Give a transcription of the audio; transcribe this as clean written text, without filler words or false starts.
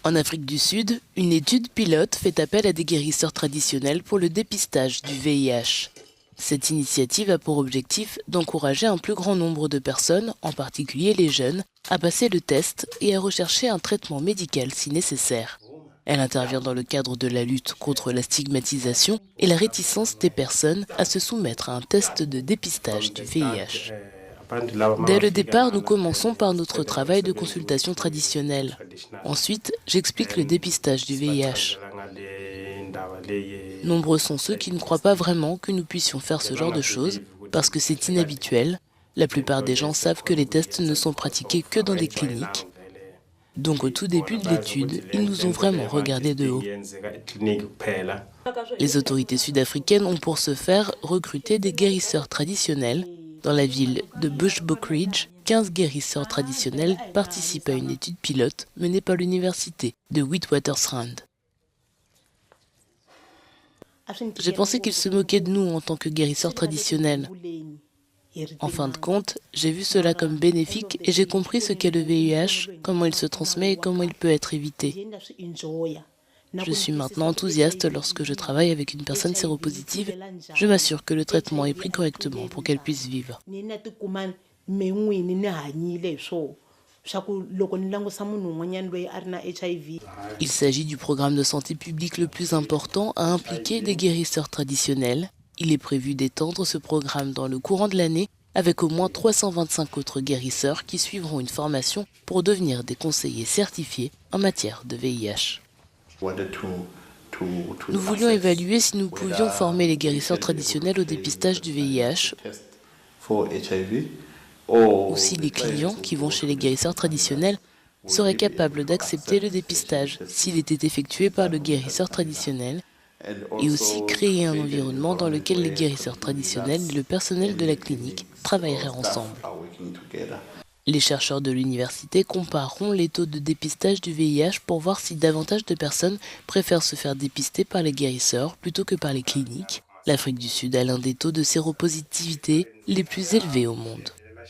En Afrique du Sud, une étude pilote fait appel à des guérisseurs traditionnels pour le dépistage du VIH. Cette initiative a pour objectif d'encourager un plus grand nombre de personnes, en particulier les jeunes, à passer le test et à rechercher un traitement médical si nécessaire. Elle intervient dans le cadre de la lutte contre la stigmatisation et la réticence des personnes à se soumettre à un test de dépistage du VIH. Dès le départ, nous commençons par notre travail de consultation traditionnelle. Ensuite, j'explique le dépistage du VIH. Nombreux sont ceux qui ne croient pas vraiment que nous puissions faire ce genre de choses parce que c'est inhabituel. La plupart des gens savent que les tests ne sont pratiqués que dans des cliniques. Donc au tout début de l'étude, ils nous ont vraiment regardé de haut. Les autorités sud-africaines ont pour ce faire recruté des guérisseurs traditionnels. Dans la ville de Bushbuckridge, 15 guérisseurs traditionnels participent à une étude pilote menée par l'université de Witwatersrand. J'ai pensé qu'ils se moquaient de nous en tant que guérisseurs traditionnels. En fin de compte, j'ai vu cela comme bénéfique et j'ai compris ce qu'est le VIH, comment il se transmet et comment il peut être évité. Je suis maintenant enthousiaste lorsque je travaille avec une personne séropositive. Je m'assure que le traitement est pris correctement pour qu'elle puisse vivre. Il s'agit du programme de santé publique le plus important à impliquer des guérisseurs traditionnels. Il est prévu d'étendre ce programme dans le courant de l'année avec au moins 325 autres guérisseurs qui suivront une formation pour devenir des conseillers certifiés en matière de VIH. Nous voulions évaluer si nous pouvions former les guérisseurs traditionnels au dépistage du VIH ou si les clients qui vont chez les guérisseurs traditionnels seraient capables d'accepter le dépistage s'il était effectué par le guérisseur traditionnel et aussi créer un environnement dans lequel les guérisseurs traditionnels et le personnel de la clinique travailleraient ensemble. Les chercheurs de l'université compareront les taux de dépistage du VIH pour voir si davantage de personnes préfèrent se faire dépister par les guérisseurs plutôt que par les cliniques. L'Afrique du Sud a l'un des taux de séropositivité les plus élevés au monde.